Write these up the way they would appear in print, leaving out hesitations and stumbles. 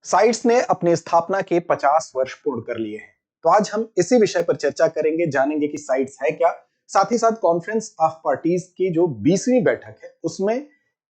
Sites ने अपनी स्थापना के 50 वर्ष पूर्ण कर लिए हैं। तो आज हम इसी विषय पर चर्चा करेंगे, जानेंगे कि साइट्स है क्या। साथ ही साथ कॉन्फ्रेंस ऑफ पार्टीज की जो 20वीं बैठक है उसमें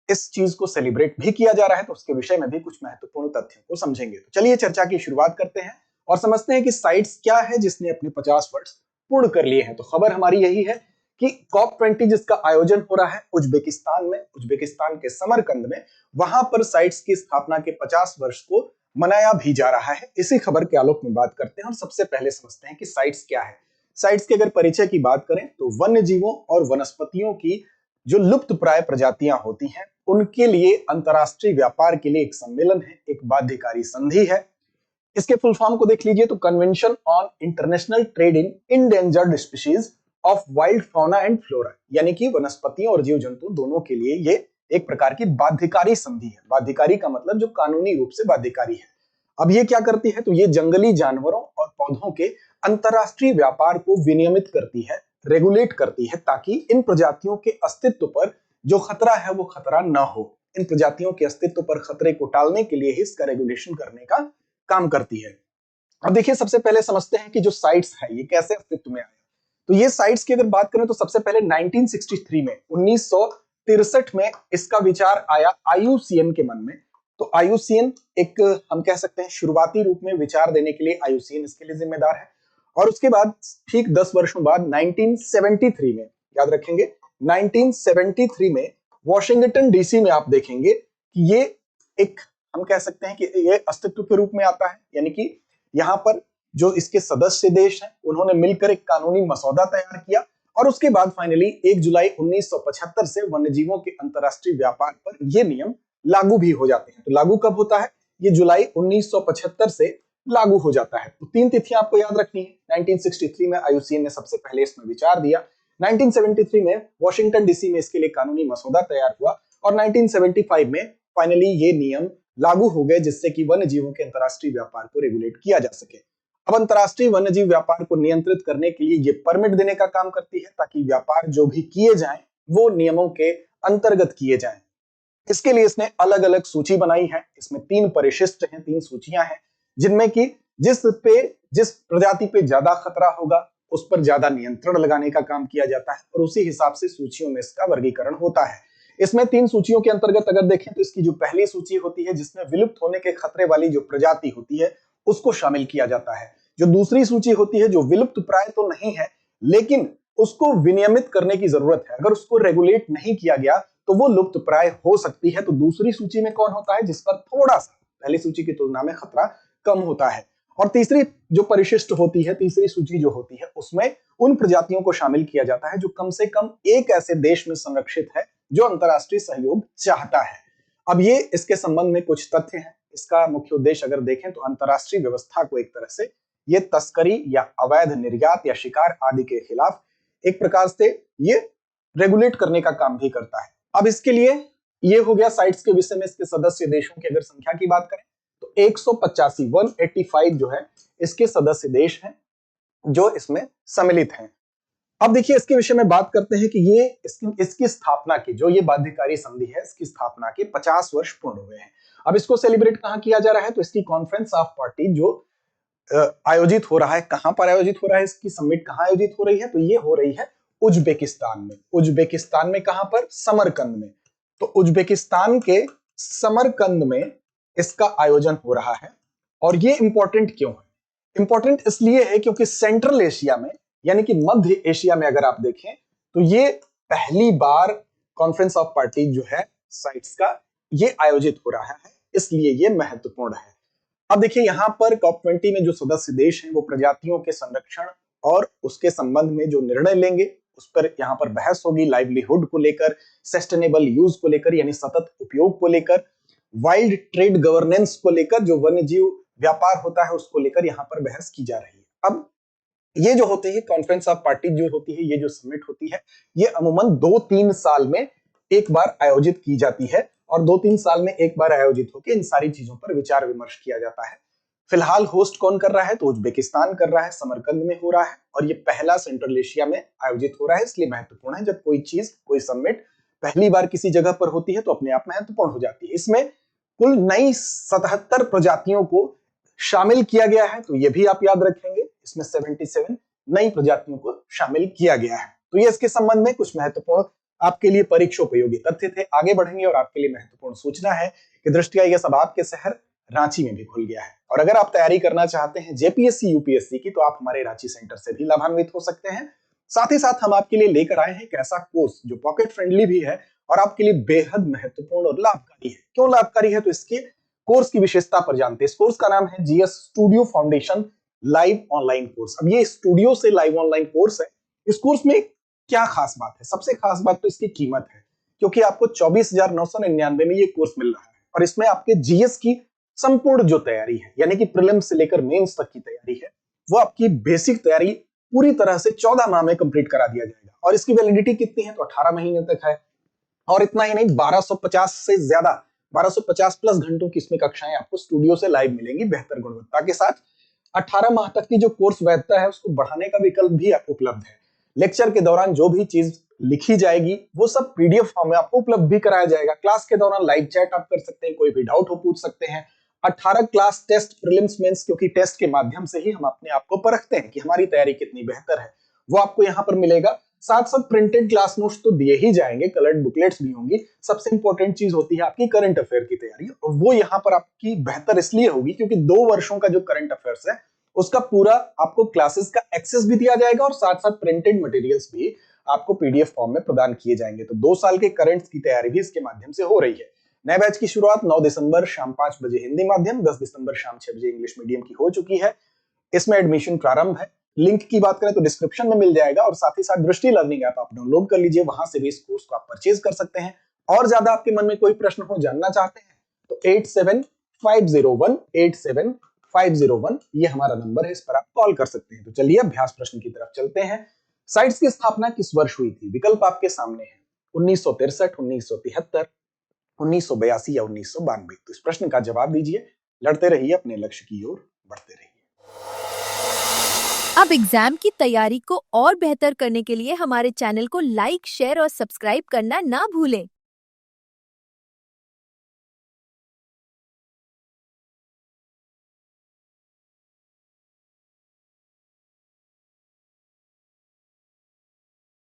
इस चीज को सेलिब्रेट भी किया जा रहा है, तो उसके विषय में भी कुछ महत्वपूर्ण तथ्यों को समझेंगे। तो चलिए चर्चा की शुरुआत करते हैं और समझते हैं कि साइट्स क्या है जिसने अपने 50 वर्ष पूर्ण कर लिए हैं। तो खबर हमारी यही है कि COP20 जिसका आयोजन हो रहा है उज्बेकिस्तान में, उज्बेकिस्तान के समरकंद में, वहां पर साइट्स की स्थापना के 50 वर्ष को मनाया भी जा रहा है। इसी खबर के आलोक में बात करते हैं और सबसे पहले समझते हैं कि साइट्स क्या है। साइट्स के अगर परिचय की बात करें तो वन्य जीवों और वनस्पतियों की जो लुप्त प्राय प्रजातियां होती हैं उनके लिए अंतरराष्ट्रीय व्यापार के लिए एक सम्मेलन है, एक बाध्यकारी संधि है। इसके फुल फॉर्म को देख लीजिए तो convention on international trade in endangered species of wild fauna and flora, यानी कि वनस्पतियों और जीव जंतु दोनों के लिए ये एक प्रकार की बाध्यकारी संधि है। बाध्यकारी का मतलब जो कानूनी रूप से बाध्यकारी है। अब ये क्या करती है, तो ये जंगली जानवरों और पौधों के अंतरराष्ट्रीय व्यापार को विनियमित करती है, रेगुलेट करती है, ताकि इन प्रजातियों के अस्तित्व पर जो खतरा है वो खतरा ना हो। इन प्रजातियों के अस्तित्व पर खतरे को टालने के लिए ही इसका रेगुलेशन करने का काम करती है। अब देखिए सबसे पहले समझते हैं कि जो साइट्स है ये कैसे अस्तित्व में आया। तो ये साइट्स की अगर बात करें तो सबसे पहले 1963 में 1963 में इसका विचार आया IUCN के मन में। तो IUCN एक हम कह सकते हैं शुरुआती रूप में विचार देने के लिए IUCN इसके लिए जिम्मेदार है। और उसके बाद ठीक 10 वर्षों बाद 1973 में, याद रखेंगे 1973 में वॉशिंगटन DC में आप देखेंगे कि ये एक हम कह सकते हैं कि ये अस्तित्व के रूप में आता है, यानी कि यहाँ पर जो इसके सदस्य देश हैं उन्होंने मिलकर एक कानूनी मसौदा तैयार किया और उसके बाद फाइनली 1 जुलाई 1975 से वन्यजीवों के अंतरराष्ट्रीय व्यापार पर ये नियम लागू भी हो जाते हैं। तो लागू कब होता है, ये जुलाई 1975 से लागू हो जाता है। तो 3 तिथियां आपको याद रखनी है। 1963 में IUCN ने सबसे पहले इसमें विचार दिया, 1973 में वॉशिंगटन DC में इसके लिए कानूनी मसौदा तैयार हुआ और 1975 में फाइनली ये नियम लागू हो गए, जिससे कि वन्य जीवों के अंतरराष्ट्रीय व्यापार को रेगुलेट किया जा सके। अब अंतरराष्ट्रीय वन्यजीव व्यापार को नियंत्रित करने के लिए ये परमिट देने का काम करती है, ताकि व्यापार जो भी किए जाएं वो नियमों के अंतर्गत किए जाएं। इसके लिए इसने अलग अलग सूची बनाई है। इसमें 3 परिशिष्ट हैं, 3 सूचियां हैं, जिनमें कि जिस प्रजाति पे ज्यादा खतरा होगा उस पर ज्यादा नियंत्रण लगाने का काम किया जाता है और उसी हिसाब से सूचियों में इसका वर्गीकरण होता है। इसमें 3 सूचियों के अंतर्गत अगर देखें तो इसकी जो पहली सूची होती है जिसमें विलुप्त होने के खतरे वाली जो प्रजाति होती है उसको शामिल किया जाता है। जो दूसरी सूची होती है जो विलुप्त प्राय तो नहीं है लेकिन उसको विनियमित करने की जरूरत है, अगर उसको रेगुलेट नहीं किया गया तो वो लुप्त प्राय हो सकती है। तो दूसरी सूची में कौन होता है, जिस पर थोड़ा सा पहली सूची की तुलना में खतरा कम होता है। और तीसरी जो परिशिष्ट होती है, तीसरी सूची जो होती है उसमें उन प्रजातियों को शामिल किया जाता है जो कम से कम एक ऐसे देश में संरक्षित है जो अंतरराष्ट्रीय सहयोग चाहता है। अब ये इसके संबंध में कुछ तथ्य हैं। इसका मुख्य उद्देश्य अगर देखें तो अंतरराष्ट्रीय व्यवस्था को एक तरह से ये तस्करी या अवैध निर्यात या शिकार आदि के खिलाफ एक प्रकार से ये रेगुलेट करने का काम भी करता है। अब इसके लिए ये हो गया साइट्स के विषय में। इसके सदस्य देशों की अगर संख्या की बात करें तो 185 जो है इसके सदस्य देश हैं जो इसमें सम्मिलित हैं। अब देखिए इसके विषय में बात करते हैं कि ये इसकी स्थापना की जो ये बाध्यकारी संधि है इसकी स्थापना के 50 वर्ष पूर्ण हुए हैं। अब इसको सेलिब्रेट कहां किया जा रहा है, तो इसकी कॉन्फ्रेंस ऑफ पार्टी जो आयोजित हो रहा है, कहां पर आयोजित हो रहा है, इसकी समिट कहां आयोजित हो रही है, तो ये हो रही है उज्बेकिस्तान में। उज्बेकिस्तान में कहां पर, समरकंद में। तो उज्बेकिस्तान के समरकंद में इसका आयोजन हो रहा है। और ये इंपॉर्टेंट क्यों है, इंपॉर्टेंट इसलिए है क्योंकि सेंट्रल एशिया में यानी कि मध्य एशिया में अगर आप देखें तो ये पहली बार कॉन्फ्रेंस ऑफ पार्टी जो है साइट्स का ये आयोजित हो रहा है, इसलिए ये महत्वपूर्ण है। अब देखिए यहां पर COP20 में जो सदस्य देश हैं वो प्रजातियों के संरक्षण और उसके संबंध में जो निर्णय लेंगे उस पर यहां पर बहस होगी। लाइवलीहुड को लेकर, सस्टेनेबल यूज को लेकर यानी सतत उपयोग को लेकर, वाइल्ड ट्रेड गवर्नेंस को लेकर, जो वन्यजीव व्यापार होता है उसको लेकर यहां पर बहस की जा रही है। अब ये जो होती है कॉन्फ्रेंस ऑफ पार्टी जो होती है, ये जो समिट होती है, ये अमूमन 2-3 साल में एक बार आयोजित की जाती है और 2-3 साल में एक बार आयोजित होकर इन सारी चीजों पर विचार विमर्श किया जाता है। फिलहाल होस्ट कौन कर रहा है, तो उज्बेकिस्तान कर रहा है, समरकंद में हो रहा है और ये पहला सेंट्रल एशिया में आयोजित हो रहा है। इसलिए महत्वपूर्ण है, जब कोई चीज कोई समिट पहली बार किसी जगह पर होती है तो अपने आप महत्वपूर्ण हो जाती है। इसमें कुल नई 77 प्रजातियों को शामिल किया गया है, तो ये भी आप याद रखेंगे, इसमें 77 नई प्रजातियों को शामिल किया गया है। तो ये इसके संबंध में कुछ महत्वपूर्ण आपके लिए परीक्षोपयोगी तथ्य थे। आगे बढ़ेंगे और आपके लिए महत्वपूर्ण सूचना है कि दृष्टिया यह सब आपके शहर रांची में भी खुल गया है। और अगर आप तैयारी करना चाहते हैं जेपीएससी यूपीएससी की, तो आप हमारे रांची सेंटर से भी लाभान्वित हो सकते हैं। साथ ही साथ हम आपके लिए लेकर आए हैं एक ऐसा कोर्स जो पॉकेट फ्रेंडली भी है और आपके लिए बेहद महत्वपूर्ण और लाभकारी है। क्यों लाभकारी है, तो इसके कोर्स की विशेषता पर जानते हैं। इस कोर्स का नाम है GS studio foundation live online course. अब ये स्टूडियो से लाइव ऑनलाइन कोर्स है। इस कोर्स में क्या खास बात है? सबसे खास बात तो इसकी कीमत है, क्योंकि आपको 24,999 में ये कोर्स मिल रहा है और इसमें आपके जीएस की संपूर्ण जो तैयारी है, यानी कि प्रीलिम्स से लेकर मेंस तक की तैयारी है, वो आपकी बेसिक तैयारी पूरी तरह से 14 माह में कंप्लीट करा दिया जाएगा। और इसकी वैलिडिटी कितनी है, तो 18 महीने तक है। और इतना ही नहीं, 1250 से ज्यादा 1250 प्लस घंटों की इसमें कक्षाएं आपको स्टूडियो से लाइव मिलेंगी बेहतर गुणवत्ता के साथ। 18 माह तक की जो कोर्स वैधता है उसको बढ़ाने का विकल्प भी उपलब्ध है। लेक्चर के दौरान जो भी चीज लिखी जाएगी वो सब पीडीएफ फॉर्म में आपको उपलब्ध भी कराया जाएगा। क्लास के दौरान लाइव चैट आप कर सकते हैं, कोई भी डाउट हो पूछ सकते हैं। 18 क्लास टेस्ट प्रीलिम्स मेंस, क्योंकि टेस्ट के माध्यम से ही हम अपने आप को परखते हैं कि हमारी तैयारी कितनी बेहतर है, वो आपको यहाँ पर मिलेगा। साथ साथ प्रिंटेड क्लास नोट्स तो दिए ही जाएंगे, कलर्ड बुकलेट्स भी होंगी। सबसे इंपॉर्टेंट चीज होती है आपकी करंट अफेयर की तैयारी, और वो यहाँ पर आपकी बेहतर इसलिए होगी क्योंकि 2 वर्षों का जो करंट अफेयर्स है उसका पूरा आपको क्लासेस का एक्सेस भी दिया जाएगा और साथ साथ प्रिंटेड मटेरियल्स भी आपको पीडीएफ फॉर्म में प्रदान किए जाएंगे। तो 2 साल के करंट्स की तैयारी भी इसके माध्यम से हो रही है। नए बैच की शुरुआत 9 दिसंबर शाम 5 बजे हिंदी माध्यम, 10 दिसंबर शाम 6 बजे इंग्लिश मीडियम की हो चुकी है। इसमें एडमिशन प्रारंभ है। लिंक की बात करें तो डिस्क्रिप्शन में मिल जाएगा और साथ ही साथ दृष्टि लर्निंग ऐप आप डाउनलोड कर लीजिए, वहां से भी इस कोर्स को आप परचेज कर सकते हैं। और ज्यादा आपके मन में कोई प्रश्न हो, जानना चाहते हैं, तो 8750187501 ये हमारा नंबर है, इस पर आप कॉल कर सकते हैं। तो चलिए अभ्यास प्रश्न की तरफ चलते हैं। साइट्स की स्थापना किस वर्ष हुई थी? विकल्प आपके सामने है, 1963, 1973, 1982 या 1992। तो इस प्रश्न का जवाब दीजिए। लड़ते रहिए, अपने लक्ष्य की ओर बढ़ते रहिए। अब एग्जाम की तैयारी को और बेहतर करने के लिए हमारे चैनल को लाइक, शेयर और सब्सक्राइब करना ना भूलें।